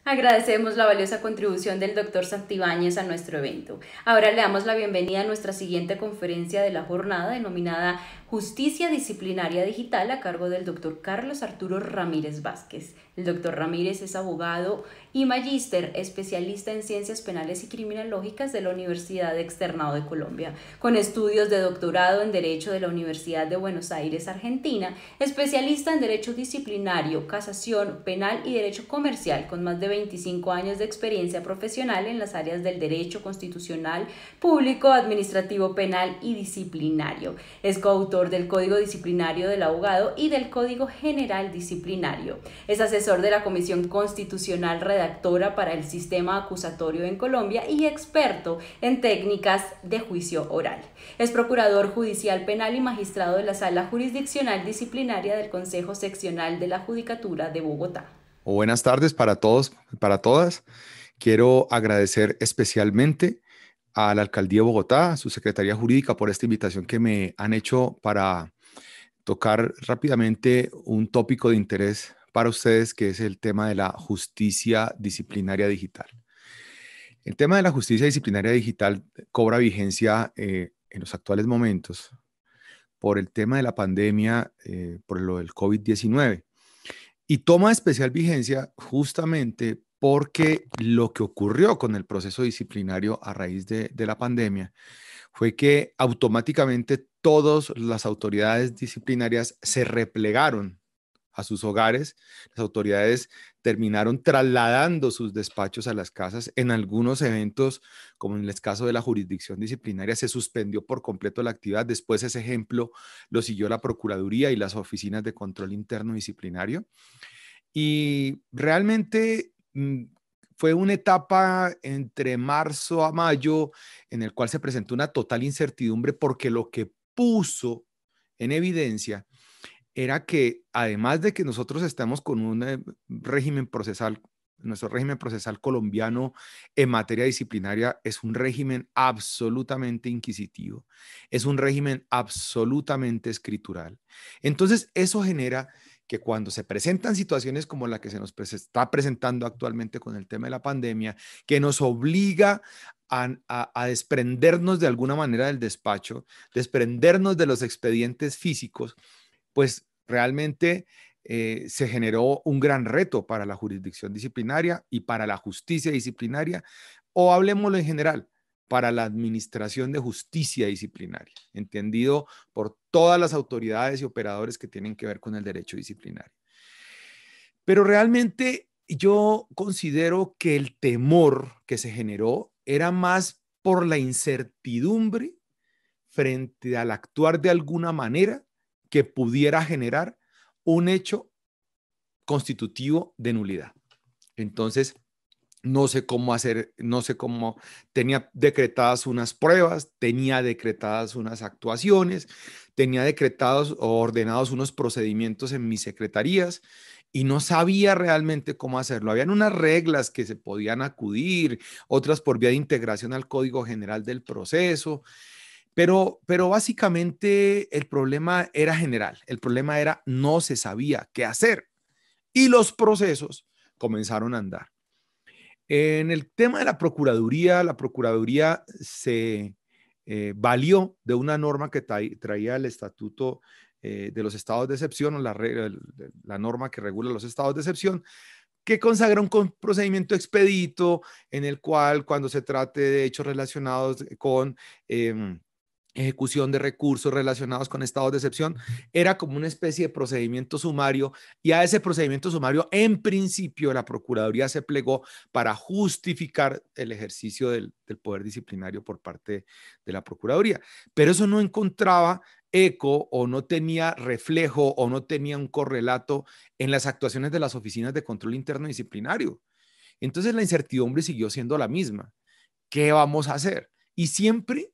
Agradecemos la valiosa contribución del Dr. Santibáñez a nuestro evento. Ahora le damos la bienvenida a nuestra siguiente conferencia de la jornada denominada Justicia Disciplinaria Digital a cargo del Dr. Carlos Arturo Ramírez Vázquez. El Dr. Ramírez es abogado y magíster especialista en ciencias penales y criminológicas de la Universidad Externado de Colombia, con estudios de doctorado en Derecho de la Universidad de Buenos Aires, Argentina, especialista en Derecho Disciplinario, Casación, Penal y Derecho Comercial, con más de 25 años de experiencia profesional en las áreas del derecho constitucional, público, administrativo, penal y disciplinario. Es coautor del Código Disciplinario del Abogado y del Código General Disciplinario. Es asesor de la Comisión Constitucional Redactora para el Sistema Acusatorio en Colombia y experto en técnicas de juicio oral. Es procurador judicial penal y magistrado de la Sala Jurisdiccional Disciplinaria del Consejo Seccional de la Judicatura de Bogotá. Buenas tardes para todos, para todas. Quiero agradecer especialmente a la Alcaldía de Bogotá, a su Secretaría Jurídica, por esta invitación que me han hecho para tocar rápidamente un tópico de interés para ustedes, que es el tema de la justicia disciplinaria digital. El tema de la justicia disciplinaria digital cobra vigencia en los actuales momentos por el tema de la pandemia, por lo del COVID-19. Y toma especial vigencia justamente porque lo que ocurrió con el proceso disciplinario a raíz de la pandemia fue que automáticamente todas las autoridades disciplinarias se replegaron a sus hogares. Las autoridades terminaron trasladando sus despachos a las casas. En algunos eventos, como en el caso de la jurisdicción disciplinaria, se suspendió por completo la actividad. Después ese ejemplo lo siguió la Procuraduría y las oficinas de control interno disciplinario. Y realmente fue una etapa entre marzo a mayo en el cual se presentó una total incertidumbre, porque lo que puso en evidencia era que, además de que nosotros estamos con un régimen procesal, nuestro régimen procesal colombiano en materia disciplinaria es un régimen absolutamente inquisitivo, es un régimen absolutamente escritural. Entonces, eso genera que cuando se presentan situaciones como la que se nos está presentando actualmente con el tema de la pandemia, que nos obliga a desprendernos de alguna manera del despacho, desprendernos de los expedientes físicos, pues realmente se generó un gran reto para la jurisdicción disciplinaria y para la justicia disciplinaria, o hablemoslo en general, para la administración de justicia disciplinaria, entendido por todas las autoridades y operadores que tienen que ver con el derecho disciplinario. Pero realmente yo considero que el temor que se generó era más por la incertidumbre frente al actuar de alguna manera que pudiera generar un hecho constitutivo de nulidad. Entonces, no sé cómo hacer, no sé cómo, tenía decretadas unas pruebas, tenía decretadas unas actuaciones, tenía decretados o ordenados unos procedimientos en mis secretarías y no sabía realmente cómo hacerlo. Habían unas reglas que se podían acudir, otras por vía de integración al Código General del Proceso, pero básicamente el problema era general. El problema era no se sabía qué hacer y los procesos comenzaron a andar. En el tema de la Procuraduría se valió de una norma que traía el Estatuto de los Estados de Excepción, o la norma que regula los estados de excepción, que consagra un procedimiento expedito en el cual, cuando se trate de hechos relacionados con ejecución de recursos relacionados con estados de excepción, era como una especie de procedimiento sumario, y a ese procedimiento sumario, en principio, la Procuraduría se plegó para justificar el ejercicio del poder disciplinario por parte de la Procuraduría. Pero eso no encontraba eco, o no tenía reflejo, o no tenía un correlato en las actuaciones de las oficinas de control interno disciplinario. Entonces la incertidumbre siguió siendo la misma. ¿Qué vamos a hacer? Y siempre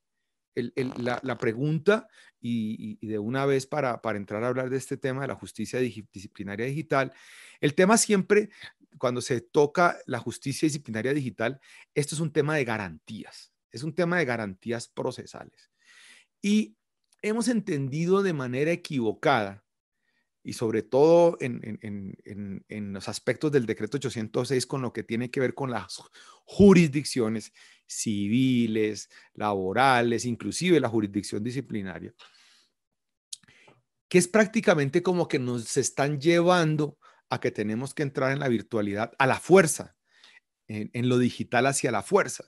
la pregunta, y de una vez para entrar a hablar de este tema de la justicia disciplinaria digital, el tema siempre, cuando se toca la justicia disciplinaria digital, esto es un tema de garantías, es un tema de garantías procesales. Y hemos entendido de manera equivocada y sobre todo en los aspectos del decreto 806 con lo que tiene que ver con las jurisdicciones civiles, laborales, inclusive la jurisdicción disciplinaria, que es prácticamente como que nos están llevando a que tenemos que entrar en la virtualidad a la fuerza, en lo digital hacia la fuerza.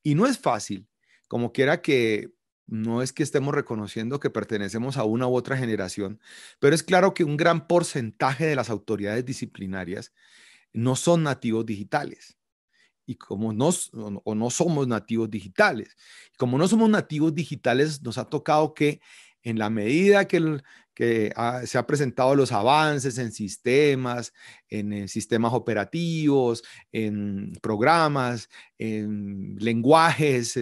Y no es fácil, como quiera que no es que estemos reconociendo que pertenecemos a una u otra generación, pero es claro que un gran porcentaje de las autoridades disciplinarias no son nativos digitales. Y como no somos nativos digitales, como no somos nativos digitales, nos ha tocado que en la medida que se han presentado los avances en sistemas, en sistemas operativos, en programas, en lenguajes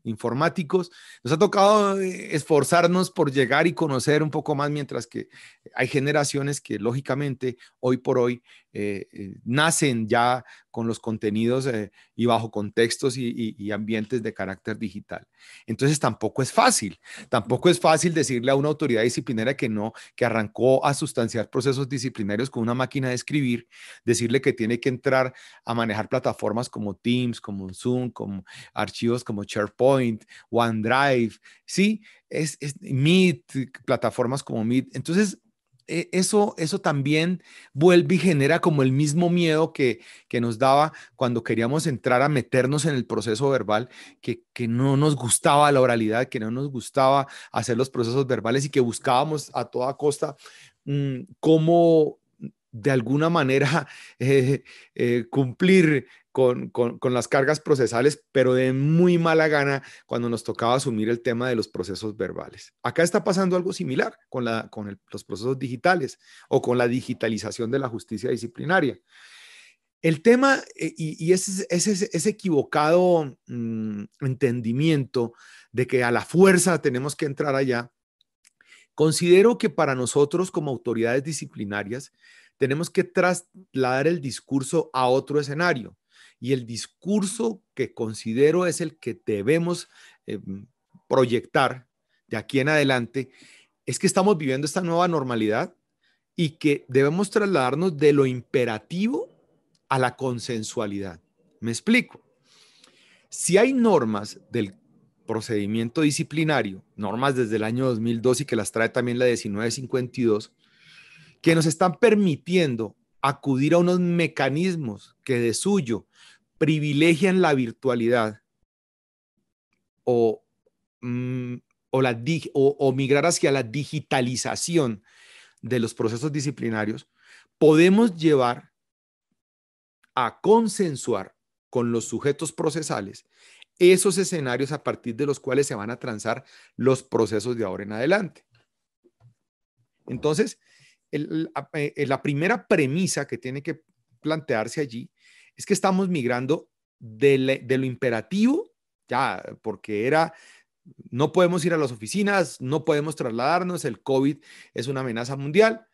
informáticos, nos ha tocado esforzarnos por llegar y conocer un poco más, mientras que hay generaciones que lógicamente hoy por hoy nacen ya con los contenidos y bajo contextos y ambientes de carácter digital. Entonces tampoco es fácil decirle a una autoridad disciplinaria que no, que arrancó a sustanciar procesos disciplinarios con una máquina de escribir, decirle que tiene que entrar a manejar plataformas como Teams, como Zoom, como archivos como SharePoint, OneDrive, sí, es Meet, plataformas como Meet. Entonces, eso también vuelve y genera como el mismo miedo que nos daba cuando queríamos entrar a meternos en el proceso verbal, que no nos gustaba la oralidad, que no nos gustaba hacer los procesos verbales y que buscábamos a toda costa cómo de alguna manera cumplir con las cargas procesales, pero de muy mala gana cuando nos tocaba asumir el tema de los procesos verbales. Acá está pasando algo similar los procesos digitales o con la digitalización de la justicia disciplinaria. El tema y ese equivocado entendimiento de que a la fuerza tenemos que entrar allá, considero que para nosotros como autoridades disciplinarias tenemos que trasladar el discurso a otro escenario. Y el discurso que considero es el que debemos proyectar de aquí en adelante es que estamos viviendo esta nueva normalidad y que debemos trasladarnos de lo imperativo a la consensualidad. Me explico. Si hay normas del procedimiento disciplinario, normas desde el año 2002 y que las trae también la 1952, que nos están permitiendo acudir a unos mecanismos que de suyo privilegian la virtualidad o, mm, o migrar hacia la digitalización de los procesos disciplinarios, podemos llevar a consensuar con los sujetos procesales esos escenarios a partir de los cuales se van a transar los procesos de ahora en adelante. Entonces, la primera premisa que tiene que plantearse allí es que estamos migrando de lo imperativo, ya, porque no podemos ir a las oficinas, no podemos trasladarnos, el COVID es una amenaza mundial,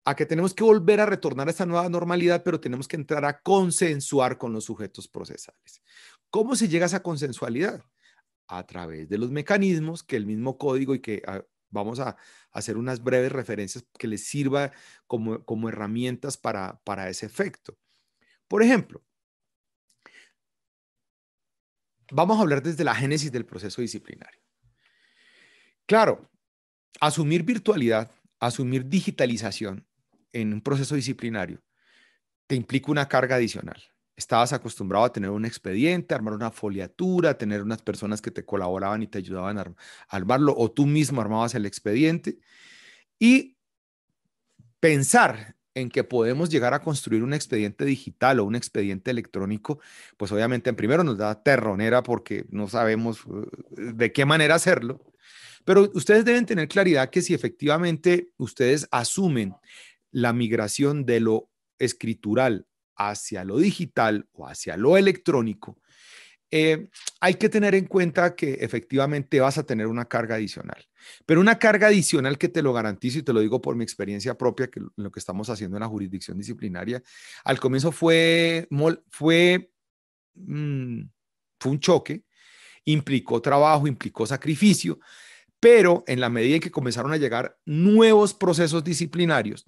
a que tenemos que volver a retornar a esta nueva normalidad, pero tenemos que entrar a consensuar con los sujetos procesales. ¿Cómo se llega a esa consensualidad? A través de los mecanismos que el mismo código y que vamos a hacer unas breves referencias que les sirva como herramientas para ese efecto. Por ejemplo, vamos a hablar desde la génesis del proceso disciplinario. Claro, asumir virtualidad, asumir digitalización en un proceso disciplinario te implica una carga adicional. Estabas acostumbrado a tener un expediente, armar una foliatura, tener unas personas que te colaboraban y te ayudaban a armarlo, o tú mismo armabas el expediente. Y pensar en que podemos llegar a construir un expediente digital o un expediente electrónico, pues obviamente en primero nos da terronera porque no sabemos de qué manera hacerlo. Pero ustedes deben tener claridad que si efectivamente ustedes asumen la migración de lo escritural hacia lo digital o hacia lo electrónico, hay que tener en cuenta que efectivamente vas a tener una carga adicional, pero una carga adicional que te lo garantizo y te lo digo por mi experiencia propia, que lo que estamos haciendo en la jurisdicción disciplinaria, al comienzo fue un choque, implicó trabajo, implicó sacrificio, Pero en la medida en que comenzaron a llegar nuevos procesos disciplinarios,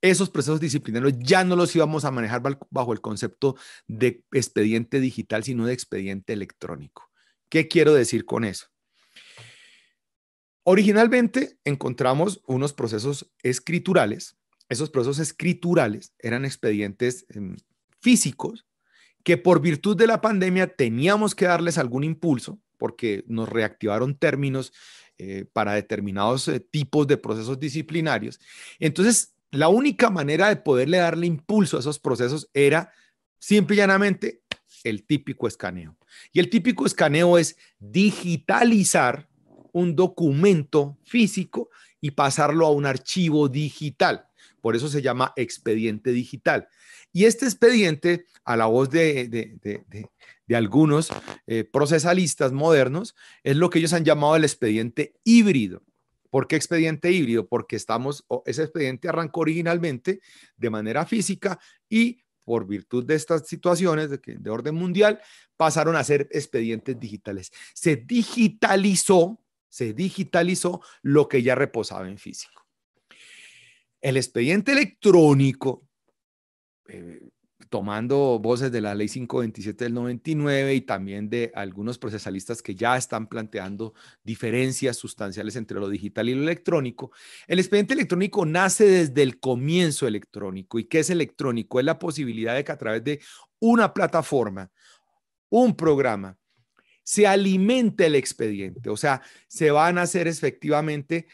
esos procesos disciplinarios ya no los íbamos a manejar bajo el concepto de expediente digital, sino de expediente electrónico. ¿Qué quiero decir con eso? Originalmente encontramos unos procesos escriturales. Esos procesos escriturales eran expedientes físicos que por virtud de la pandemia teníamos que darles algún impulso porque nos reactivaron términos para determinados tipos de procesos disciplinarios. Entonces, la única manera de poderle darle impulso a esos procesos era simple y llanamente el típico escaneo. Y el típico escaneo es digitalizar un documento físico y pasarlo a un archivo digital. Por eso se llama expediente digital. Y este expediente, a la voz de algunos procesalistas modernos, es lo que ellos han llamado el expediente híbrido. ¿Por qué expediente híbrido? Porque ese expediente arrancó originalmente de manera física y por virtud de estas situaciones de orden mundial, pasaron a ser expedientes digitales. Se digitalizó lo que ya reposaba en físico. El expediente electrónico, tomando voces de la ley 527 del 99 y también de algunos procesalistas que ya están planteando diferencias sustanciales entre lo digital y lo electrónico, el expediente electrónico nace desde el comienzo electrónico. ¿Y qué es electrónico? Es la posibilidad de que a través de una plataforma, un programa, se alimente el expediente, o sea, se van a hacer efectivamente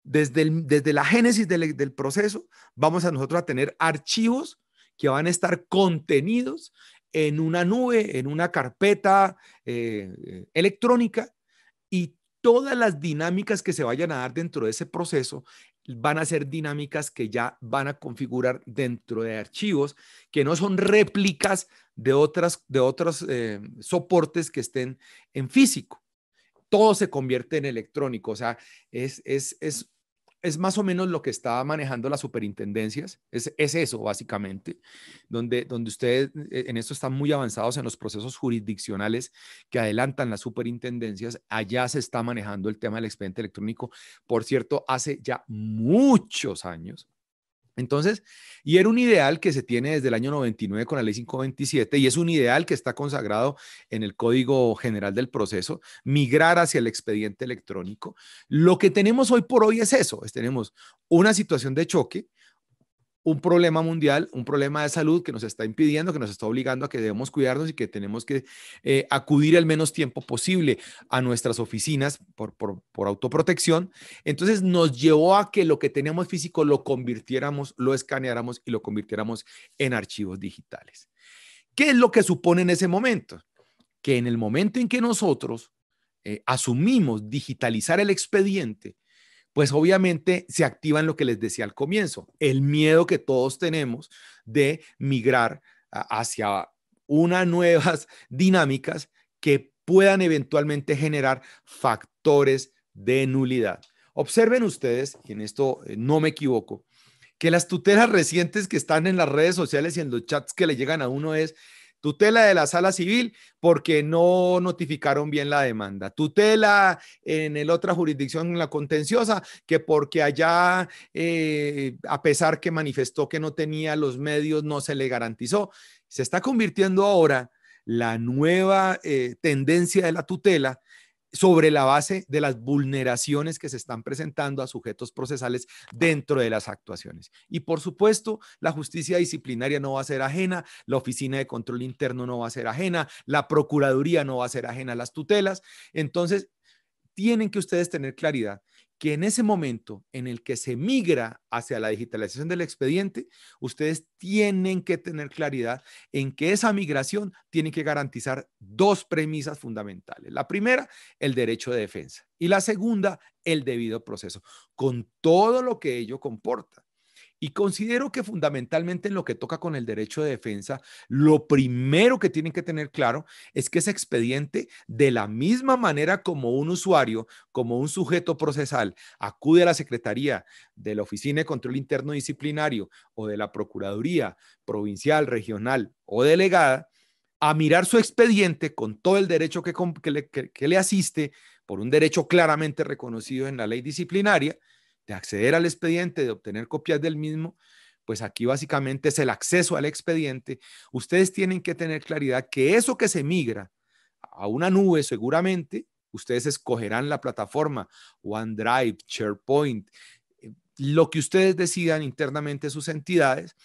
desde la génesis del proceso, vamos a nosotros a tener archivos que van a estar contenidos en una nube, en una carpeta electrónica, y todas las dinámicas que se vayan a dar dentro de ese proceso van a ser dinámicas que ya van a configurar dentro de archivos que no son réplicas de otros soportes que estén en físico. Todo se convierte en electrónico, o sea, es más o menos lo que está manejando las superintendencias, es eso básicamente, donde ustedes en esto están muy avanzados en los procesos jurisdiccionales que adelantan las superintendencias. Allá se está manejando el tema del expediente electrónico, por cierto, hace ya muchos años. Entonces, y era un ideal que se tiene desde el año 99 con la ley 527, y es un ideal que está consagrado en el Código General del Proceso, migrar hacia el expediente electrónico. Lo que tenemos hoy por hoy es eso, tenemos una situación de choque, un problema mundial, un problema de salud que nos está impidiendo, que nos está obligando a que debemos cuidarnos y que tenemos que acudir el menos tiempo posible a nuestras oficinas por autoprotección. Entonces nos llevó a que lo que teníamos físico lo convirtiéramos, lo escaneáramos y lo convirtiéramos en archivos digitales. ¿Qué es lo que supone en ese momento? Que en el momento en que nosotros asumimos digitalizar el expediente, pues obviamente se activa en lo que les decía al comienzo, el miedo que todos tenemos de migrar hacia unas nuevas dinámicas que puedan eventualmente generar factores de nulidad. Observen ustedes, y en esto no me equivoco, que las tutelas recientes que están en las redes sociales y en los chats que le llegan a uno es: tutela de la sala civil porque no notificaron bien la demanda. Tutela en el otra jurisdicción, en la contenciosa, que porque allá, a pesar que manifestó que no tenía los medios, no se le garantizó. Se está convirtiendo ahora la nueva tendencia de la tutela sobre la base de las vulneraciones que se están presentando a sujetos procesales dentro de las actuaciones. Y por supuesto, la justicia disciplinaria no va a ser ajena, la Oficina de Control Interno no va a ser ajena, la Procuraduría no va a ser ajena a las tutelas. Entonces, tienen que ustedes tener claridad que en ese momento en el que se migra hacia la digitalización del expediente, ustedes tienen que tener claridad en que esa migración tiene que garantizar dos premisas fundamentales. La primera, el derecho de defensa, y la segunda, el debido proceso, con todo lo que ello comporta. Y considero que fundamentalmente en lo que toca con el derecho de defensa, lo primero que tienen que tener claro es que ese expediente, de la misma manera como un usuario, como un sujeto procesal, acude a la Secretaría de la Oficina de Control Interno Disciplinario o de la Procuraduría Provincial, Regional o Delegada, a mirar su expediente con todo el derecho que le asiste, por un derecho claramente reconocido en la ley disciplinaria, de acceder al expediente, de obtener copias del mismo, pues aquí básicamente es el acceso al expediente. Ustedes tienen que tener claridad que eso que se migra a una nube seguramente, ustedes escogerán la plataforma, OneDrive, SharePoint, lo que ustedes decidan internamente sus entidades.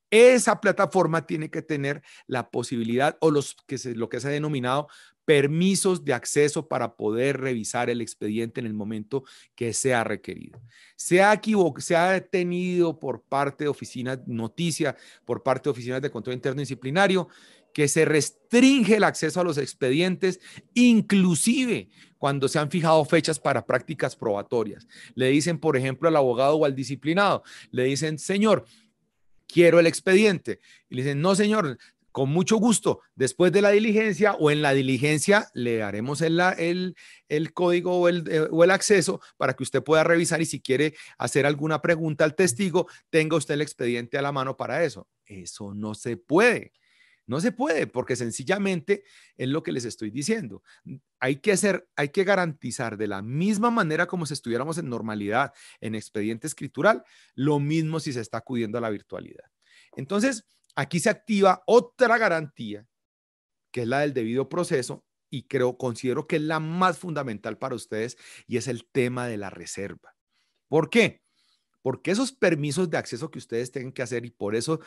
Esa plataforma tiene que tener la posibilidad o lo que se ha denominado permisos de acceso para poder revisar el expediente en el momento que sea requerido. Se ha tenido por parte de oficinas, noticia por parte de oficinas de control interno disciplinario, que se restringe el acceso a los expedientes, inclusive cuando se han fijado fechas para prácticas probatorias. Le dicen, por ejemplo, al abogado o al disciplinado, le dicen, señor, quiero el expediente. Y le dicen, no, señor, con mucho gusto, después de la diligencia o en la diligencia le daremos el código o el acceso para que usted pueda revisar y si quiere hacer alguna pregunta al testigo, tenga usted el expediente a la mano para eso. Eso no se puede. No se puede porque sencillamente es lo que les estoy diciendo. Hay que garantizar de la misma manera como si estuviéramos en normalidad en expediente escritural, lo mismo si se está acudiendo a la virtualidad. Entonces, aquí se activa otra garantía, que es la del debido proceso, y considero que es la más fundamental para ustedes, y es el tema de la reserva. ¿Por qué? Porque esos permisos de acceso que ustedes tienen que hacer, y por eso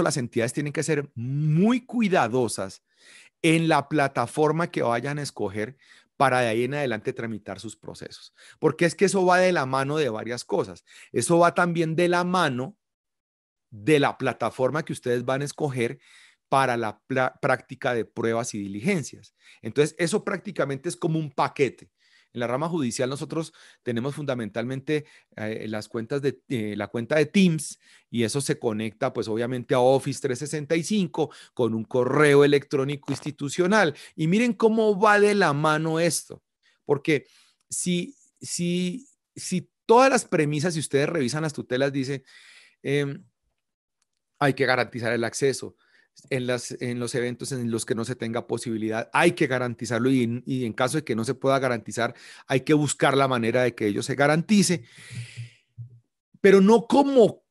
las entidades tienen que ser muy cuidadosas en la plataforma que vayan a escoger para de ahí en adelante tramitar sus procesos. Porque es que eso va de la mano de varias cosas. Eso va también de la mano de la plataforma que ustedes van a escoger para la práctica de pruebas y diligencias. Entonces, eso prácticamente es como un paquete. En la rama judicial nosotros tenemos fundamentalmente las cuentas la cuenta de Teams, y eso se conecta pues obviamente a Office 365 con un correo electrónico institucional. Y miren cómo va de la mano esto, porque si todas las premisas, si ustedes revisan las tutelas, dice hay que garantizar el acceso. En los eventos en los que no se tenga posibilidad, hay que garantizarlo, y en caso de que no se pueda garantizar, hay que buscar la manera de que ello se garantice, pero no como,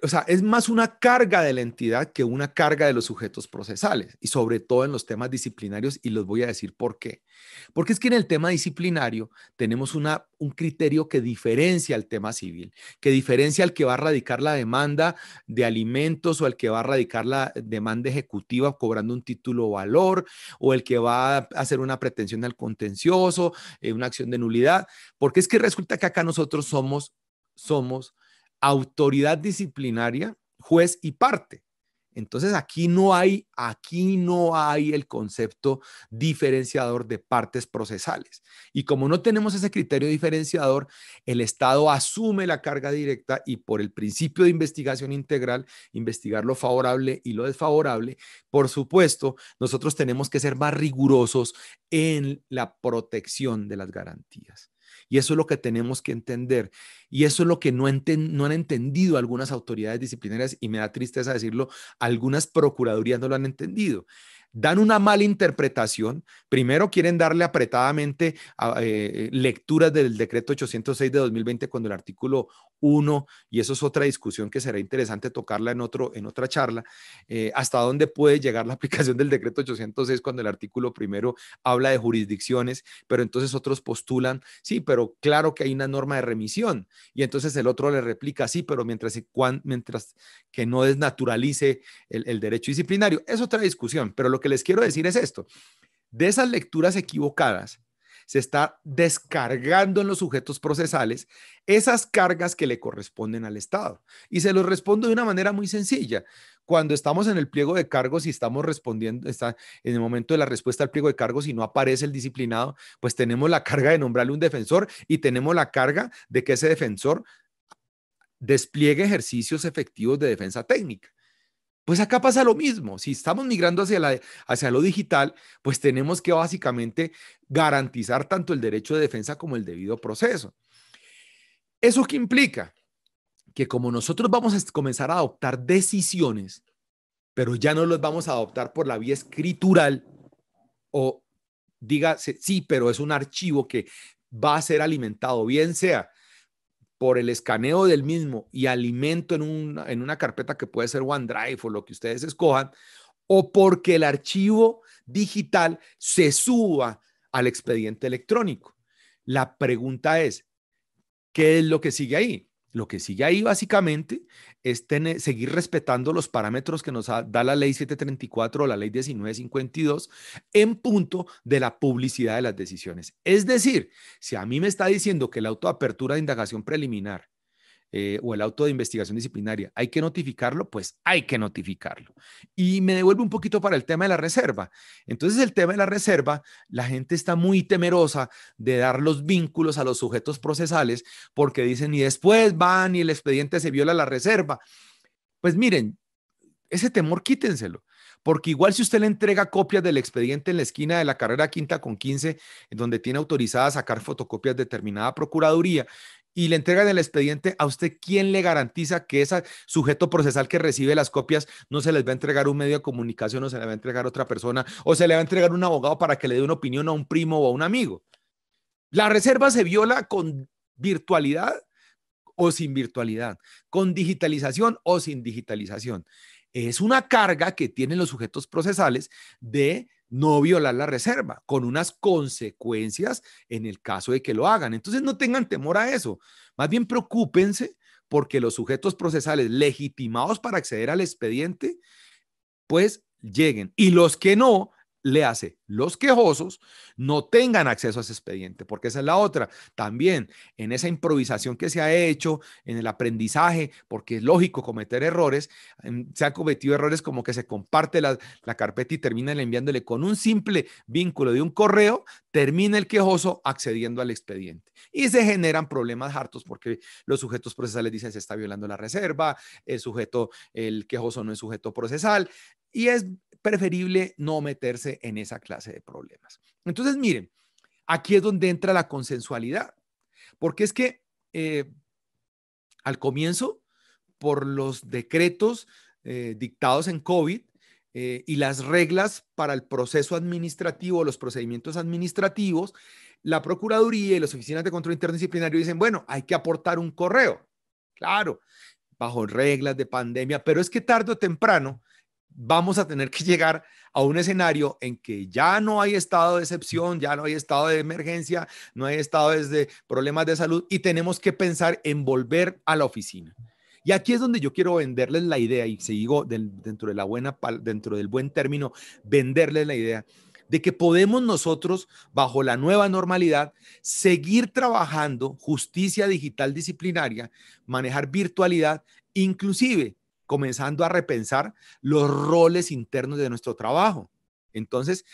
o sea, es más una carga de la entidad que una carga de los sujetos procesales, y sobre todo en los temas disciplinarios, y los voy a decir por qué. Porque es que en el tema disciplinario tenemos un criterio que diferencia al tema civil, que diferencia al que va a radicar la demanda de alimentos, o al que va a radicar la demanda ejecutiva cobrando un título valor, o el que va a hacer una pretensión al contencioso, una acción de nulidad, porque es que resulta que acá nosotros somos autoridad disciplinaria, juez y parte. Entonces aquí no hay el concepto diferenciador de partes procesales. Y como no tenemos ese criterio diferenciador, el Estado asume la carga directa, y por el principio de investigación integral, investigar lo favorable y lo desfavorable, por supuesto, nosotros tenemos que ser más rigurosos en la protección de las garantías. Y eso es lo que tenemos que entender. Y eso es lo que no han entendido algunas autoridades disciplinarias, y me da tristeza decirlo, algunas procuradurías no lo han entendido. Dan una mala interpretación. Primero quieren darle apretadamente lecturas del decreto 806 de 2020 cuando el artículo 1, y eso es otra discusión que será interesante tocarla en otra charla, hasta dónde puede llegar la aplicación del decreto 806 cuando el artículo primero habla de jurisdicciones, pero entonces otros postulan, sí, pero claro que hay una norma de remisión, y entonces el otro le replica, sí, pero mientras que no desnaturalice el derecho disciplinario. Es otra discusión, pero lo que les quiero decir es esto: de esas lecturas equivocadas se está descargando en los sujetos procesales esas cargas que le corresponden al Estado. Y se los respondo de una manera muy sencilla. Cuando estamos en el pliego de cargos y estamos respondiendo, está en el momento de la respuesta al pliego de cargos y no aparece el disciplinado, pues tenemos la carga de nombrarle un defensor, y tenemos la carga de que ese defensor despliegue ejercicios efectivos de defensa técnica. Pues acá pasa lo mismo. Si estamos migrando hacia lo digital, pues tenemos que básicamente garantizar tanto el derecho de defensa como el debido proceso. ¿Eso qué implica? Que como nosotros vamos a comenzar a adoptar decisiones, pero ya no los vamos a adoptar por la vía escritural o diga, sí, pero es un archivo que va a ser alimentado, bien sea por el escaneo del mismo y alimento en una carpeta que puede ser OneDrive o lo que ustedes escojan, o porque el archivo digital se suba al expediente electrónico. La pregunta es, ¿qué es lo que sigue ahí? Lo que sigue ahí básicamente es seguir respetando los parámetros que nos da la ley 734 o la ley 1952 en punto de la publicidad de las decisiones. Es decir, si a mí me está diciendo que el auto de apertura de indagación preliminar o el auto de investigación disciplinaria, hay que notificarlo, pues hay que notificarlo. Y me devuelve un poquito para el tema de la reserva. Entonces, el tema de la reserva, la gente está muy temerosa de dar los vínculos a los sujetos procesales porque dicen, y después van y el expediente se viola la reserva. Pues miren, ese temor quítenselo. Porque igual si usted le entrega copias del expediente en la esquina de la carrera quinta con 15, en donde tiene autorizada a sacar fotocopias determinada procuraduría, y le entregan el expediente, ¿a usted quién le garantiza que ese sujeto procesal que recibe las copias no se les va a entregar un medio de comunicación o se le va a entregar a otra persona o se le va a entregar un abogado para que le dé una opinión a un primo o a un amigo? La reserva se viola con virtualidad o sin virtualidad, con digitalización o sin digitalización. Es una carga que tienen los sujetos procesales de no violar la reserva, con unas consecuencias en el caso de que lo hagan. Entonces no tengan temor a eso, más bien preocúpense porque los sujetos procesales legitimados para acceder al expediente, pues lleguen. Y los que no, le hace los quejosos no tengan acceso a ese expediente, porque esa es la otra. También en esa improvisación que se ha hecho, en el aprendizaje, porque es lógico cometer errores, se han cometido errores como que se comparte la carpeta y terminan enviándole con un simple vínculo de un correo, termina el quejoso accediendo al expediente. Y se generan problemas hartos porque los sujetos procesales dicen se está violando la reserva, el quejoso no es sujeto procesal, y es preferible no meterse en esa clase de problemas. Entonces, miren, aquí es donde entra la consensualidad, porque es que al comienzo, por los decretos dictados en COVID y las reglas para el proceso administrativo, los procedimientos administrativos, la Procuraduría y las oficinas de control interdisciplinario dicen, bueno, hay que aportar un correo. Claro, bajo reglas de pandemia, pero es que tarde o temprano vamos a tener que llegar a un escenario en que ya no hay estado de excepción, ya no hay estado de emergencia, no hay estado de problemas de salud y tenemos que pensar en volver a la oficina. Y aquí es donde yo quiero venderles la idea y sigo dentro del buen término, venderles la idea de que podemos nosotros, bajo la nueva normalidad, seguir trabajando justicia digital disciplinaria, manejar virtualidad, inclusive comenzando a repensar los roles internos de nuestro trabajo. Entonces,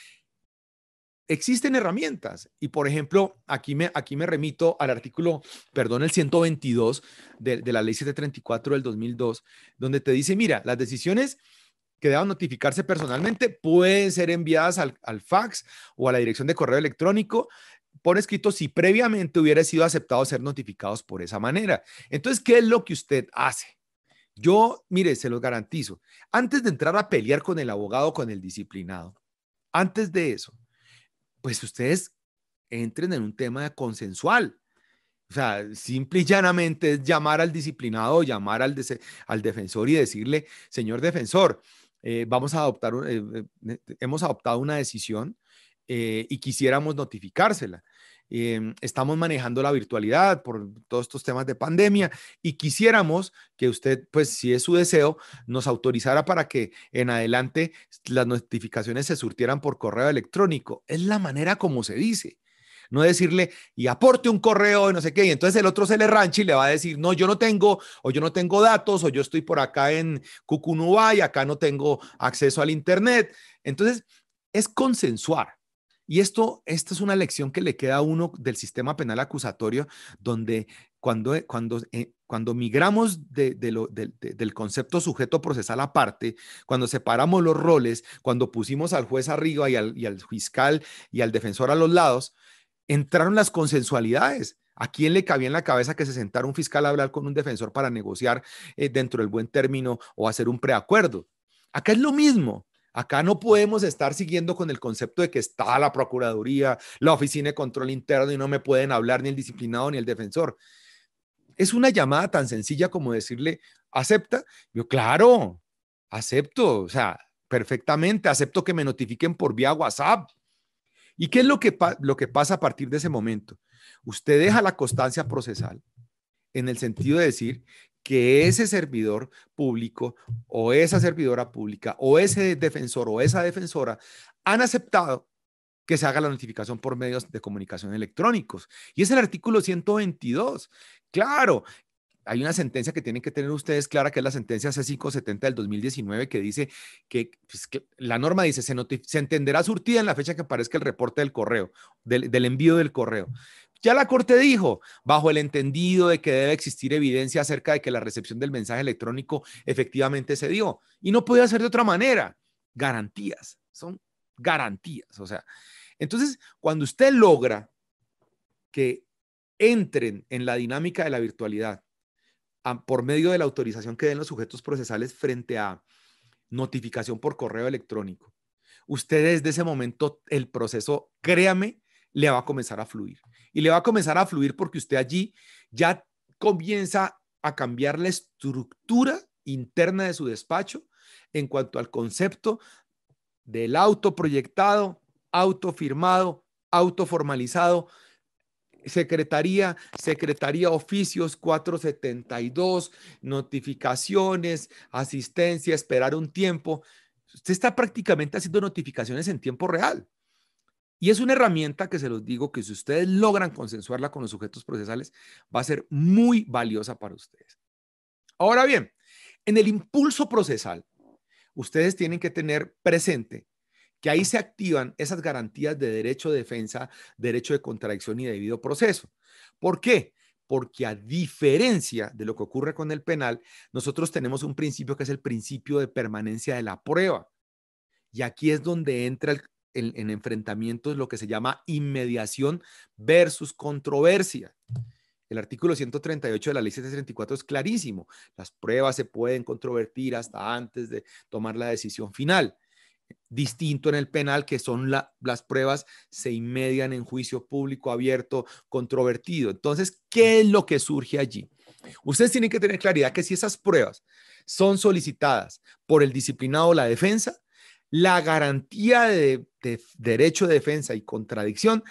existen herramientas y, por ejemplo, aquí me remito al artículo, perdón, el 122 de la ley 734 del 2002, donde te dice, mira, las decisiones que deban notificarse personalmente pueden ser enviadas al fax o a la dirección de correo electrónico por escrito si previamente hubiera sido aceptado ser notificados por esa manera. Entonces, ¿qué es lo que usted hace? Yo, mire, se los garantizo, antes de entrar a pelear con el abogado, con el disciplinado, antes de eso, pues ustedes entren en un tema consensual. O sea, simple y llanamente es llamar al disciplinado, llamar al defensor y decirle, señor defensor, hemos adoptado una decisión y quisiéramos notificársela. Estamos manejando la virtualidad por todos estos temas de pandemia y quisiéramos que usted, pues si es su deseo, nos autorizara para que en adelante las notificaciones se surtieran por correo electrónico. Es la manera como se dice. No decirle y aporte un correo y no sé qué, y entonces el otro se le rancha y le va a decir, no, yo no tengo, o yo no tengo datos, o yo estoy por acá en Cucunubá y acá no tengo acceso al internet. Entonces, es consensuar. Y esta es una lección que le queda a uno del sistema penal acusatorio, donde cuando migramos del concepto sujeto procesal aparte, cuando separamos los roles, cuando pusimos al juez arriba y al fiscal y al defensor a los lados, entraron las consensualidades. ¿A quién le cabía en la cabeza que se sentara un fiscal a hablar con un defensor para negociar dentro del buen término o hacer un preacuerdo? Acá es lo mismo. Acá no podemos estar siguiendo con el concepto de que está la Procuraduría, la Oficina de Control Interno y no me pueden hablar ni el disciplinado ni el defensor. Es una llamada tan sencilla como decirle, ¿acepta? Yo, claro, acepto, o sea, perfectamente, acepto que me notifiquen por vía WhatsApp. ¿Y qué es lo que pasa a partir de ese momento? Usted deja la constancia procesal en el sentido de decir que ese servidor público o esa servidora pública o ese defensor o esa defensora han aceptado que se haga la notificación por medios de comunicación electrónicos. Y es el artículo 122. Claro, hay una sentencia que tienen que tener ustedes clara, que es la sentencia C570 del 2019, que dice que la norma dice, se entenderá surtida en la fecha que aparezca el reporte del correo, del envío del correo. Ya la Corte dijo, bajo el entendido de que debe existir evidencia acerca de que la recepción del mensaje electrónico efectivamente se dio. Y no puede ser de otra manera. Garantías, son garantías. O sea, entonces, cuando usted logra que entren en la dinámica de la virtualidad por medio de la autorización que den los sujetos procesales frente a notificación por correo electrónico, usted desde ese momento el proceso, créame, le va a comenzar a fluir. Y le va a comenzar a fluir porque usted allí ya comienza a cambiar la estructura interna de su despacho en cuanto al concepto del autoproyectado, autofirmado, autoformalizado, secretaría, oficios 472, notificaciones, asistencia, esperar un tiempo. Usted está prácticamente haciendo notificaciones en tiempo real. Y es una herramienta que se los digo que si ustedes logran consensuarla con los sujetos procesales, va a ser muy valiosa para ustedes. Ahora bien, en el impulso procesal, ustedes tienen que tener presente que ahí se activan esas garantías de derecho de defensa, derecho de contradicción y debido proceso. ¿Por qué? Porque a diferencia de lo que ocurre con el penal, nosotros tenemos un principio que es el principio de permanencia de la prueba. Y aquí es donde entra en enfrentamientos lo que se llama inmediación versus controversia. El artículo 138 de la ley 734 es clarísimo. Las pruebas se pueden controvertir hasta antes de tomar la decisión final. Distinto en el penal, que son las pruebas se inmedian en juicio público, abierto, controvertido. Entonces, ¿qué es lo que surge allí? Ustedes tienen que tener claridad que si esas pruebas son solicitadas por el disciplinado o la defensa, la garantía de derecho de defensa y contradicción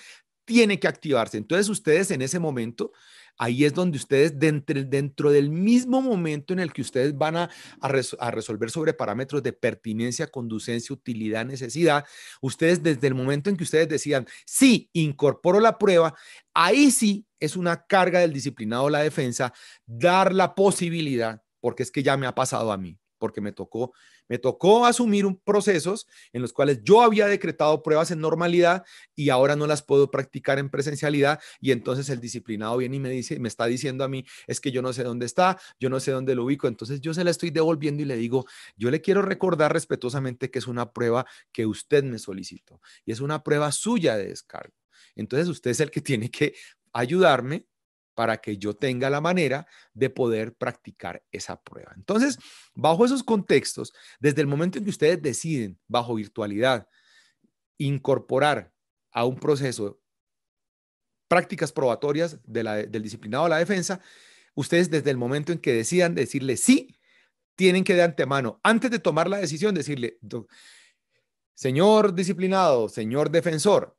tiene que activarse. Entonces, ustedes en ese momento, ahí es donde ustedes, dentro del mismo momento en el que ustedes van a resolver sobre parámetros de pertinencia, conducencia, utilidad, necesidad, ustedes desde el momento en que ustedes decidan, sí, incorporo la prueba, ahí sí es una carga del disciplinado o la defensa dar la posibilidad, porque es que ya me ha pasado a mí, porque me tocó asumir procesos en los cuales yo había decretado pruebas en normalidad y ahora no las puedo practicar en presencialidad, y entonces el disciplinado viene y me está diciendo a mí, es que yo no sé dónde está, yo no sé dónde lo ubico. Entonces yo se la estoy devolviendo y le digo, yo le quiero recordar respetuosamente que es una prueba que usted me solicitó y es una prueba suya de descargo. Entonces usted es el que tiene que ayudarme para que yo tenga la manera de poder practicar esa prueba. Entonces, bajo esos contextos, desde el momento en que ustedes deciden, bajo virtualidad, incorporar a un proceso prácticas probatorias del disciplinado a la defensa, ustedes desde el momento en que decidan decirle sí, tienen que de antemano, antes de tomar la decisión, decirle, señor disciplinado, señor defensor,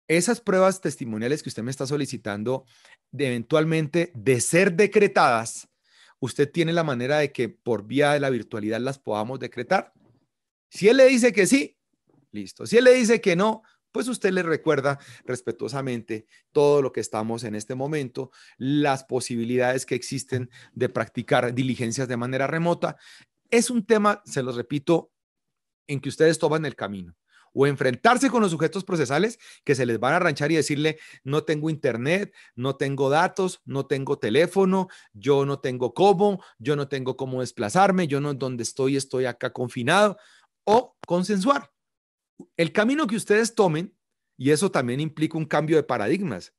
esas pruebas testimoniales que usted me está solicitando, eventualmente de ser decretadas, usted tiene la manera de que por vía de la virtualidad las podamos decretar. Si él le dice que sí, listo. Si él le dice que no, pues usted le recuerda respetuosamente todo lo que estamos en este momento, las posibilidades que existen de practicar diligencias de manera remota. Es un tema, se los repito, en que ustedes toman el camino o enfrentarse con los sujetos procesales que se les van a arranchar y decirle, no tengo internet, no tengo datos, no tengo teléfono, yo no tengo cómo, yo no tengo cómo desplazarme, yo no donde estoy acá confinado, o consensuar. El camino que ustedes tomen, y eso también implica un cambio de paradigmas.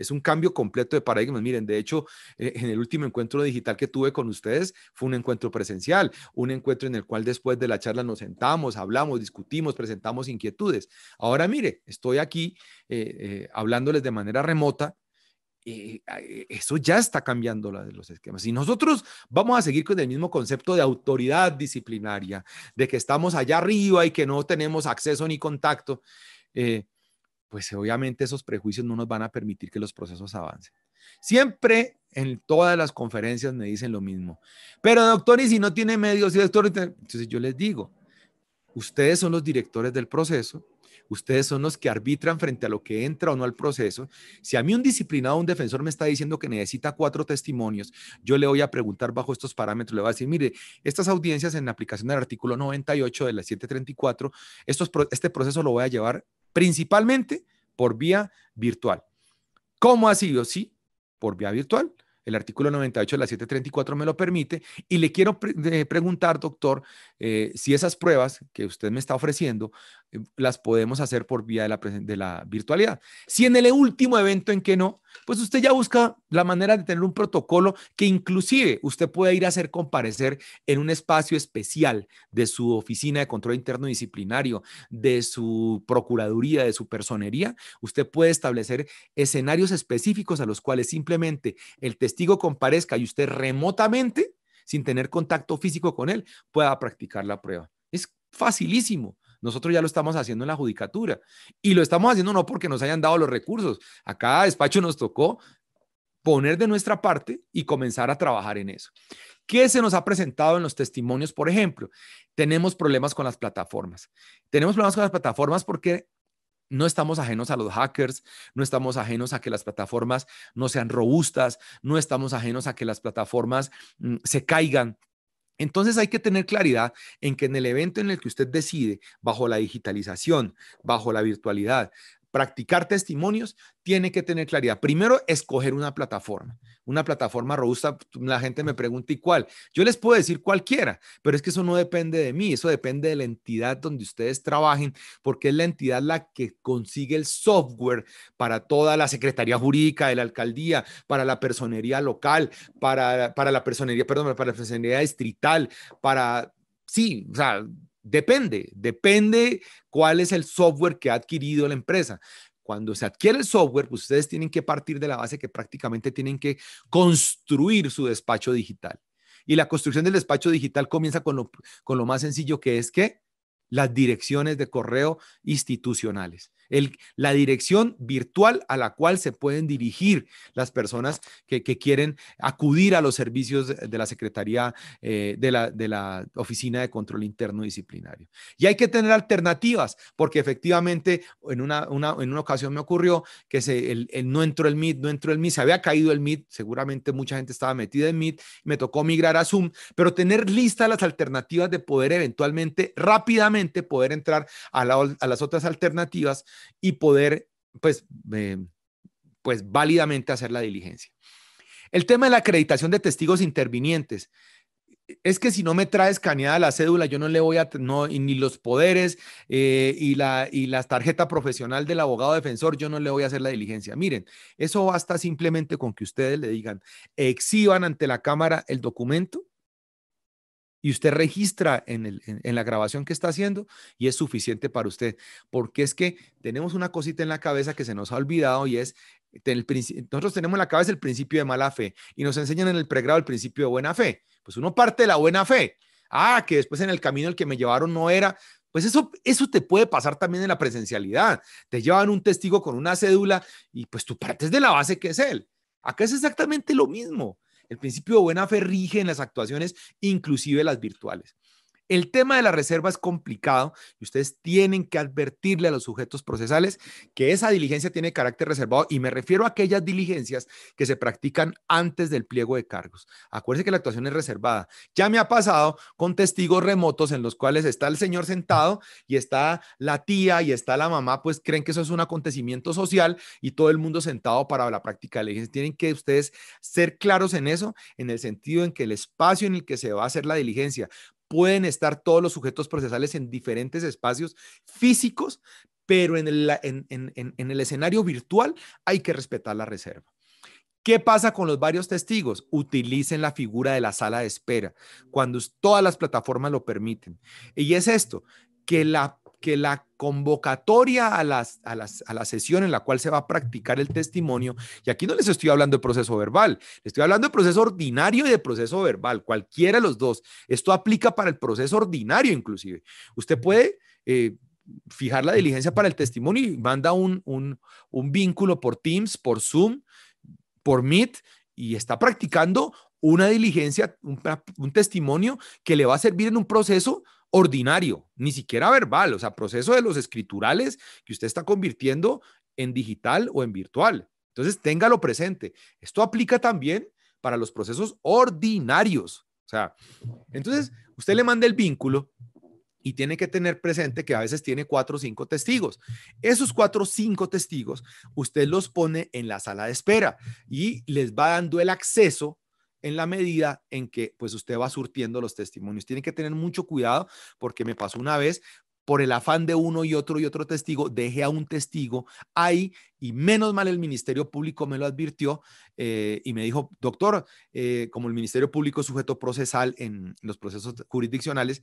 Es un cambio completo de paradigmas. Miren, de hecho, en el último encuentro digital que tuve con ustedes fue un encuentro presencial, un encuentro en el cual después de la charla nos sentamos, hablamos, discutimos, presentamos inquietudes. Ahora, mire, estoy aquí hablándoles de manera remota. Eso ya está cambiando los esquemas. Y nosotros vamos a seguir con el mismo concepto de autoridad disciplinaria, de que estamos allá arriba y que no tenemos acceso ni contacto, pues obviamente esos prejuicios no nos van a permitir que los procesos avancen. Siempre en todas las conferencias me dicen lo mismo. Pero doctor, ¿y si no tiene medios? Entonces yo les digo, ustedes son los directores del proceso, ustedes son los que arbitran frente a lo que entra o no al proceso. Si a mí un disciplinado, un defensor me está diciendo que necesita 4 testimonios, yo le voy a preguntar bajo estos parámetros, le voy a decir, mire, estas audiencias en la aplicación del artículo 98 de la 734, este proceso lo voy a llevar principalmente por vía virtual. ¿Cómo ha sido? Sí, por vía virtual. El artículo 98 de la 734 me lo permite y le quiero preguntar, doctor, si esas pruebas que usted me está ofreciendo las podemos hacer por vía de la virtualidad. Si en el último evento en que no, pues usted ya busca la manera de tener un protocolo que inclusive usted puede ir a hacer comparecer en un espacio especial de su oficina de control interno disciplinario, de su procuraduría, de su personería. Usted puede establecer escenarios específicos a los cuales simplemente el testigo comparezca y usted remotamente, sin tener contacto físico con él, pueda practicar la prueba. Es facilísimo. Nosotros ya lo estamos haciendo en la judicatura y lo estamos haciendo no porque nos hayan dado los recursos. A cada despacho nos tocó poner de nuestra parte y comenzar a trabajar en eso. ¿Qué se nos ha presentado en los testimonios? Por ejemplo, tenemos problemas con las plataformas. Tenemos problemas con las plataformas porque no estamos ajenos a los hackers, no estamos ajenos a que las plataformas no sean robustas, no estamos ajenos a que las plataformas se caigan. Entonces hay que tener claridad en que en el evento en el que usted decide, bajo la digitalización, bajo la virtualidad, practicar testimonios, tiene que tener claridad. Primero, escoger una plataforma robusta. La gente me pregunta, ¿y cuál? Yo les puedo decir cualquiera, pero es que eso no depende de mí, eso depende de la entidad donde ustedes trabajen, porque es la entidad la que consigue el software para toda la Secretaría Jurídica de la Alcaldía, para la personería local, para la personería, perdón, para la personería distrital, sí, o sea, depende cuál es el software que ha adquirido la empresa. Cuando se adquiere el software, pues ustedes tienen que partir de la base que prácticamente tienen que construir su despacho digital. Y la construcción del despacho digital comienza con lo más sencillo, que es que las direcciones de correo institucionales. La dirección virtual a la cual se pueden dirigir las personas que quieren acudir a los servicios de la Secretaría de la Oficina de Control Interno Disciplinario. Y hay que tener alternativas, porque efectivamente en una ocasión me ocurrió que no entró el Meet, se había caído el Meet, seguramente mucha gente estaba metida en Meet, me tocó migrar a Zoom, pero tener listas las alternativas de poder eventualmente rápidamente poder entrar a las otras alternativas y poder, pues válidamente hacer la diligencia. El tema de la acreditación de testigos intervinientes. Es que si no me trae escaneada la cédula, yo no le voy a, ni los poderes y la tarjeta profesional del abogado defensor, yo no le voy a hacer la diligencia. Miren, eso basta simplemente con que ustedes le digan, exhiban ante la cámara el documento y usted registra en la grabación que está haciendo y es suficiente para usted, porque es que tenemos una cosita en la cabeza que se nos ha olvidado y es, nosotros tenemos en la cabeza el principio de mala fe y nos enseñan en el pregrado el principio de buena fe. Pues uno parte de la buena fe. Que después en el camino el que me llevaron no era. Pues eso te puede pasar también en la presencialidad. Te llevan un testigo con una cédula y pues tú partes de la base que es él. Acá es exactamente lo mismo. El principio de buena fe rige en las actuaciones, inclusive las virtuales. El tema de la reserva es complicado y ustedes tienen que advertirle a los sujetos procesales que esa diligencia tiene carácter reservado y me refiero a aquellas diligencias que se practican antes del pliego de cargos. Acuérdense que la actuación es reservada. Ya me ha pasado con testigos remotos en los cuales está el señor sentado y está la tía y está la mamá, pues creen que eso es un acontecimiento social y todo el mundo sentado para la práctica de la diligencia. Tienen que ustedes ser claros en eso, en el sentido en que el espacio en el que se va a hacer la diligencia pueden estar todos los sujetos procesales en diferentes espacios físicos, pero en el escenario virtual hay que respetar la reserva. ¿Qué pasa con los varios testigos? Utilicen la figura de la sala de espera cuando todas las plataformas lo permiten. Y es esto, que la convocatoria a la sesión en la cual se va a practicar el testimonio, y aquí no les estoy hablando de proceso verbal, les estoy hablando de proceso ordinario y de proceso verbal, cualquiera de los dos. Esto aplica para el proceso ordinario inclusive. Usted puede fijar la diligencia para el testimonio y manda un vínculo por Teams, por Zoom, por Meet, y está practicando una diligencia, un testimonio que le va a servir en un proceso ordinario, ni siquiera verbal, o sea, proceso de los escriturales que usted está convirtiendo en digital o en virtual. Entonces, téngalo presente. Esto aplica también para los procesos ordinarios. O sea, entonces, usted le manda el vínculo y tiene que tener presente que a veces tiene 4 o 5 testigos. Esos 4 o 5 testigos, usted los pone en la sala de espera y les va dando el acceso en la medida en que pues usted va surtiendo los testimonios. Tiene que tener mucho cuidado porque me pasó una vez, por el afán de uno y otro testigo, dejé a un testigo ahí y menos mal el Ministerio Público me lo advirtió y me dijo, doctor, como el Ministerio Público es sujeto procesal en los procesos jurisdiccionales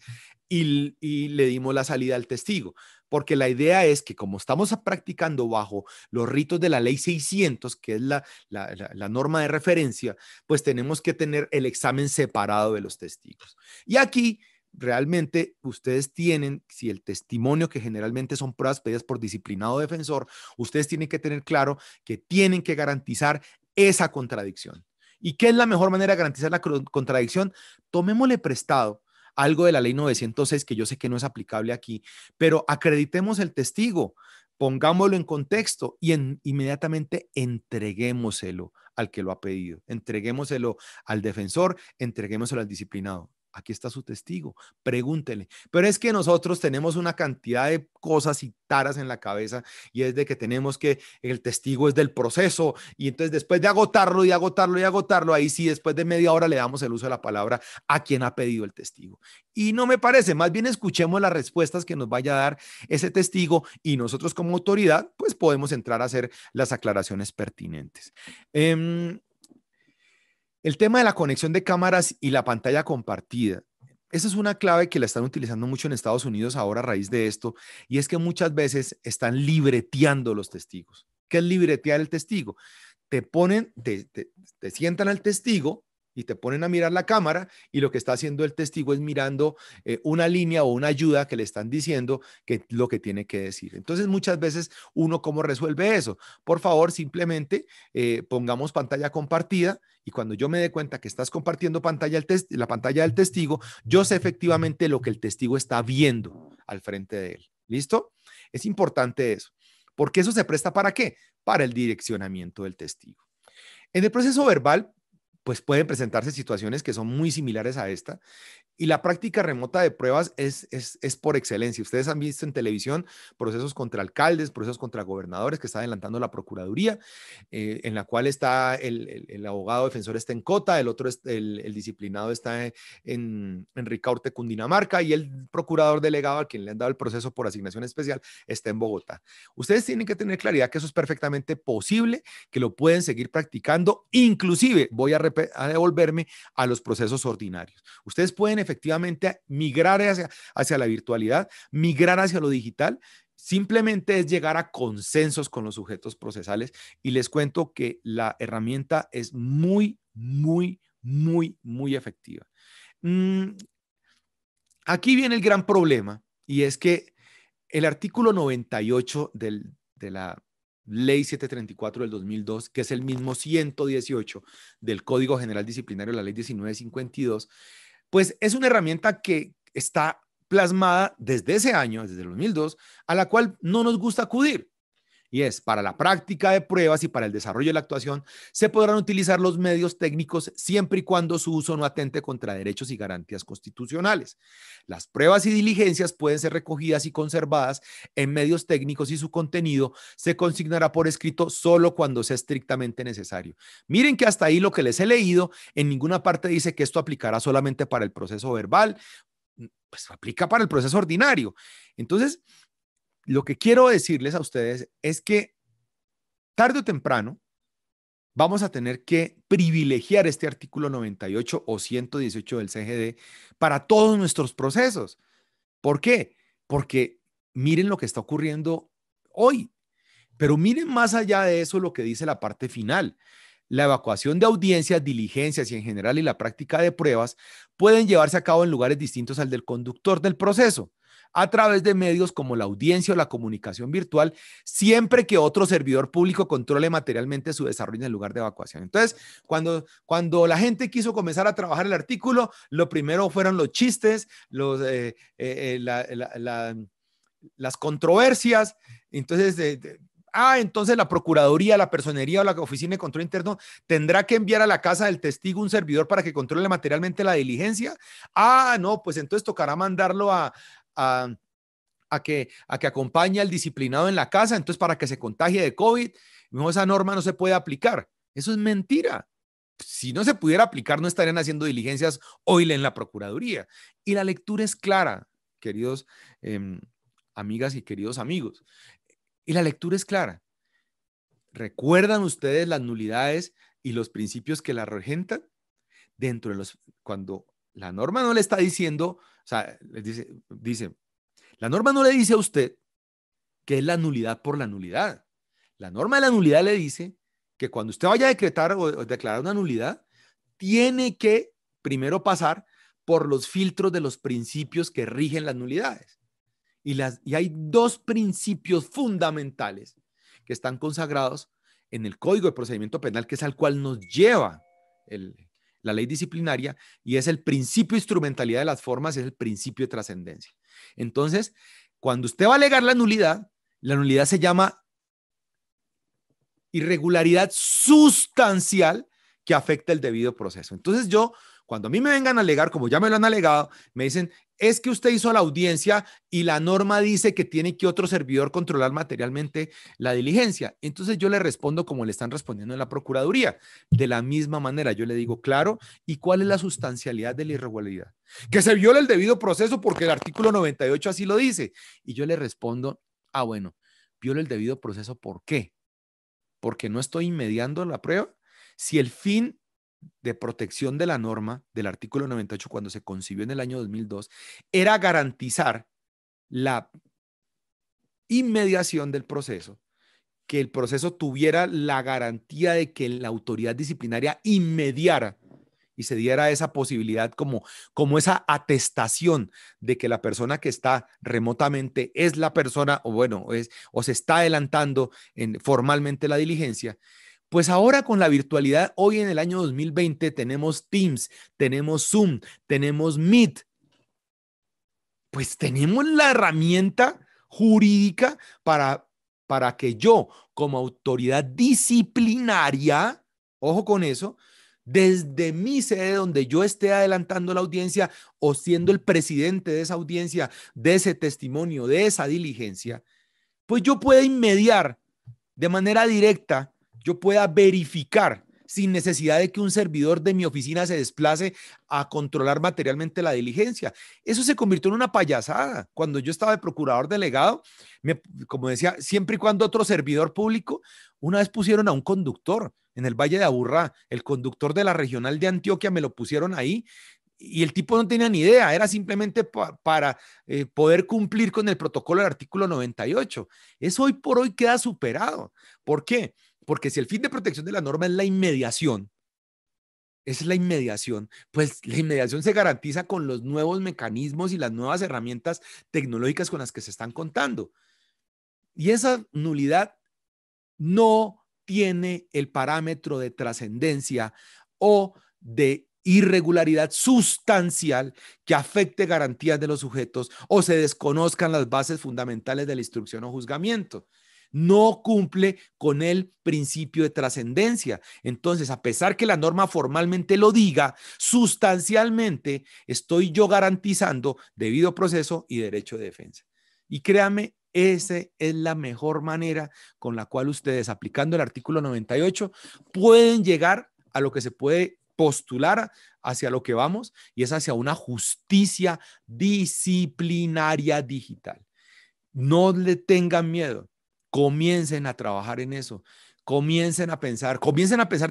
y le dimos la salida al testigo, porque la idea es que como estamos practicando bajo los ritos de la ley 600, que es la norma de referencia, pues tenemos que tener el examen separado de los testigos. Y aquí realmente ustedes tienen, si el testimonio, que generalmente son pruebas pedidas por disciplinado defensor, ustedes tienen que tener claro que tienen que garantizar esa contradicción. ¿Y qué es la mejor manera de garantizar la contradicción? Tomémosle prestado algo de la ley 906, que yo sé que no es aplicable aquí, pero acreditemos el testigo, pongámoslo en contexto y inmediatamente entreguémoselo al que lo ha pedido, entreguémoselo al defensor, entreguémoselo al disciplinado. Aquí está su testigo, pregúntele. Pero es que nosotros tenemos una cantidad de cosas y taras en la cabeza y es de que tenemos que el testigo es del proceso y entonces después de agotarlo y agotarlo y agotarlo, ahí sí, después de media hora le damos el uso de la palabra a quien ha pedido el testigo. Y no me parece, más bien escuchemos las respuestas que nos vaya a dar ese testigo y nosotros como autoridad pues podemos entrar a hacer las aclaraciones pertinentes. El tema de la conexión de cámaras y la pantalla compartida. Esa es una clave que la están utilizando mucho en Estados Unidos ahora a raíz de esto, y es que muchas veces están libreteando los testigos. ¿Qué es libretear el testigo? Te sientan al testigo y te ponen a mirar la cámara y lo que está haciendo el testigo es mirando una línea o una ayuda que le están diciendo que lo que tiene que decir. Entonces muchas veces uno, ¿cómo resuelve eso? Por favor, simplemente pongamos pantalla compartida y cuando yo me dé cuenta que estás compartiendo la pantalla del testigo, yo sé efectivamente lo que el testigo está viendo al frente de él. ¿Listo? Es importante eso. Porque eso se presta ¿para qué? Para el direccionamiento del testigo. En el proceso verbal, pues pueden presentarse situaciones que son muy similares a esta. Y la práctica remota de pruebas es por excelencia. Ustedes han visto en televisión procesos contra alcaldes, procesos contra gobernadores que está adelantando la Procuraduría, en la cual está el abogado defensor está en Cota, el disciplinado está en Ricaurte, Cundinamarca, y el procurador delegado, al quien le han dado el proceso por asignación especial, está en Bogotá. Ustedes tienen que tener claridad que eso es perfectamente posible, que lo pueden seguir practicando. Inclusive, voy a devolverme a los procesos ordinarios. Ustedes pueden efectivamente migrar hacia la virtualidad, migrar hacia lo digital. Simplemente es llegar a consensos con los sujetos procesales y les cuento que la herramienta es muy, muy, muy, muy efectiva. Aquí viene el gran problema y es que el artículo 98 de la Ley 734 del 2002, que es el mismo 118 del Código General Disciplinario, la Ley 1952, pues es una herramienta que está plasmada desde ese año, desde el 2002, a la cual no nos gusta acudir. Y es, para la práctica de pruebas y para el desarrollo de la actuación, se podrán utilizar los medios técnicos siempre y cuando su uso no atente contra derechos y garantías constitucionales. Las pruebas y diligencias pueden ser recogidas y conservadas en medios técnicos y su contenido se consignará por escrito solo cuando sea estrictamente necesario. Miren que hasta ahí lo que les he leído, en ninguna parte dice que esto aplicará solamente para el proceso verbal, pues aplica para el proceso ordinario. Entonces, lo que quiero decirles a ustedes es que tarde o temprano vamos a tener que privilegiar este artículo 98 o 118 del CGD para todos nuestros procesos. ¿Por qué? Porque miren lo que está ocurriendo hoy. Pero miren más allá de eso lo que dice la parte final. La evacuación de audiencias, diligencias y en general y la práctica de pruebas pueden llevarse a cabo en lugares distintos al del conductor del proceso, a través de medios como la audiencia o la comunicación virtual, siempre que otro servidor público controle materialmente su desarrollo en el lugar de evacuación. Entonces, cuando la gente quiso comenzar a trabajar el artículo, lo primero fueron los chistes, las controversias. Entonces, entonces la Procuraduría, la Personería o la Oficina de Control Interno tendrá que enviar a la casa del testigo un servidor para que controle materialmente la diligencia. No, pues entonces tocará mandarlo a que acompañe al disciplinado en la casa, entonces para que se contagie de COVID. No, esa norma no se puede aplicar. Eso es mentira. Si no se pudiera aplicar, no estarían haciendo diligencias hoy en la Procuraduría. Y la lectura es clara, queridos amigas y queridos amigos. Y la lectura es clara. ¿Recuerdan ustedes las nulidades y los principios que la regentan? Dentro de cuando la norma no le está diciendo, o sea, les dice, la norma no le dice a usted que es la nulidad por la nulidad. La norma de la nulidad le dice que cuando usted vaya a decretar o declarar una nulidad, tiene que primero pasar por los filtros de los principios que rigen las nulidades. Y hay dos principios fundamentales que están consagrados en el Código de Procedimiento Penal, que es al cual nos lleva la ley disciplinaria, y es el principio de instrumentalidad de las formas, es el principio de trascendencia. Entonces, cuando usted va a alegar la nulidad se llama irregularidad sustancial que afecta el debido proceso. Entonces cuando a mí me vengan a alegar, como ya me lo han alegado, me dicen, es que usted hizo la audiencia y la norma dice que tiene que otro servidor controlar materialmente la diligencia. Entonces yo le respondo como le están respondiendo en la Procuraduría. De la misma manera, yo le digo, claro, ¿y cuál es la sustancialidad de la irregularidad? Que se viola el debido proceso porque el artículo 98 así lo dice. Y yo le respondo, bueno, viola el debido proceso, ¿por qué? Porque no estoy inmediando la prueba. Si el fin de protección de la norma del artículo 98 cuando se concibió en el año 2002 era garantizar la inmediación del proceso, que el proceso tuviera la garantía de que la autoridad disciplinaria inmediara y se diera esa posibilidad como esa atestación de que la persona que está remotamente es la persona o se está adelantando formalmente la diligencia. Pues ahora con la virtualidad, hoy en el año 2020 tenemos Teams, tenemos Zoom, tenemos Meet. Pues tenemos la herramienta jurídica para que yo, como autoridad disciplinaria, ojo con eso, desde mi sede donde yo esté adelantando la audiencia o siendo el presidente de esa audiencia, de ese testimonio, de esa diligencia, pues yo pueda inmediar de manera directa, yo pueda verificar sin necesidad de que un servidor de mi oficina se desplace a controlar materialmente la diligencia. Eso se convirtió en una payasada. Cuando yo estaba de procurador delegado, como decía, siempre y cuando otro servidor público, una vez pusieron a un conductor en el Valle de Aburrá, el conductor de la regional de Antioquia, me lo pusieron ahí. Y el tipo no tenía ni idea, era simplemente para poder cumplir con el protocolo del artículo 98. Eso hoy por hoy queda superado. ¿Por qué? Porque si el fin de protección de la norma es la inmediación, pues la inmediación se garantiza con los nuevos mecanismos y las nuevas herramientas tecnológicas con las que se están contando. Y esa nulidad no tiene el parámetro de trascendencia o de irregularidad sustancial que afecte garantías de los sujetos o se desconozcan las bases fundamentales de la instrucción o juzgamiento. No cumple con el principio de trascendencia. Entonces, a pesar que la norma formalmente lo diga, sustancialmente estoy yo garantizando debido proceso y derecho de defensa. Y créame, esa es la mejor manera con la cual ustedes, aplicando el artículo 98, pueden llegar a lo que se puede postular hacia lo que vamos, y es hacia una justicia disciplinaria digital. No le tengan miedo. Comiencen a trabajar en eso. Comiencen a pensar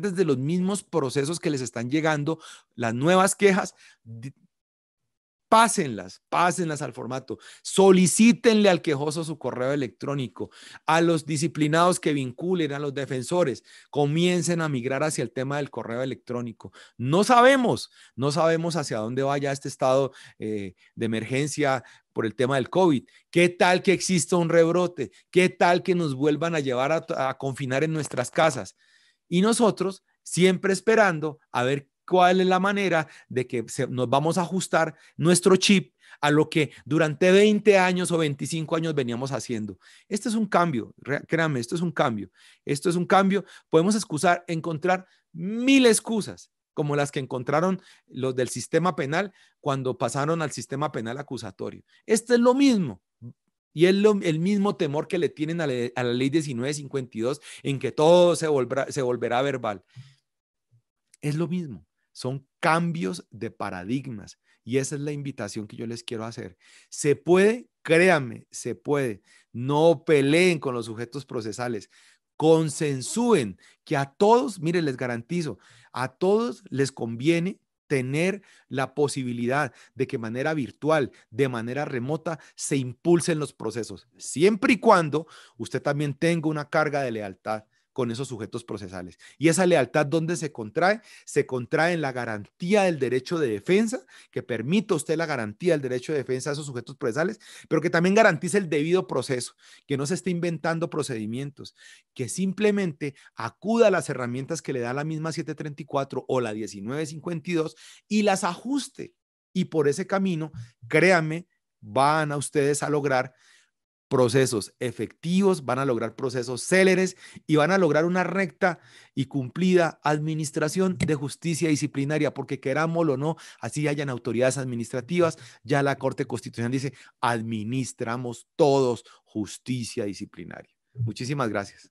desde los mismos procesos que les están llegando, las nuevas quejas. Pásenlas al formato, solicítenle al quejoso su correo electrónico, a los disciplinados que vinculen, a los defensores, comiencen a migrar hacia el tema del correo electrónico. No sabemos hacia dónde vaya este estado de emergencia por el tema del COVID. ¿Qué tal que exista un rebrote? ¿Qué tal que nos vuelvan a llevar a confinar en nuestras casas? Y nosotros siempre esperando a ver cuál es la manera de que nos vamos a ajustar nuestro chip a lo que durante 20 años o 25 años veníamos haciendo. Este es un cambio, créanme, esto es un cambio. Esto es un cambio. Podemos encontrar mil excusas, como las que encontraron los del sistema penal cuando pasaron al sistema penal acusatorio. Esto es lo mismo. Y es el mismo temor que le tienen a la ley 1952 en que todo se volverá verbal. Es lo mismo, son cambios de paradigmas y esa es la invitación que yo les quiero hacer. Se puede, créanme, se puede. No peleen con los sujetos procesales, consensúen que a todos, miren, les garantizo, a todos les conviene tener la posibilidad de que de manera virtual, de manera remota, se impulsen los procesos, siempre y cuando usted también tenga una carga de lealtad con esos sujetos procesales. Y esa lealtad, ¿dónde se contrae? Se contrae en la garantía del derecho de defensa, que permita usted la garantía del derecho de defensa a esos sujetos procesales, pero que también garantice el debido proceso, que no se esté inventando procedimientos, que simplemente acuda a las herramientas que le da la misma 734 o la 1952 y las ajuste. Y por ese camino, créanme, van a ustedes a lograr procesos efectivos, van a lograr procesos céleres y van a lograr una recta y cumplida administración de justicia disciplinaria, porque querámoslo o no, así hayan autoridades administrativas, ya la Corte Constitucional dice, administramos todos justicia disciplinaria. Muchísimas gracias.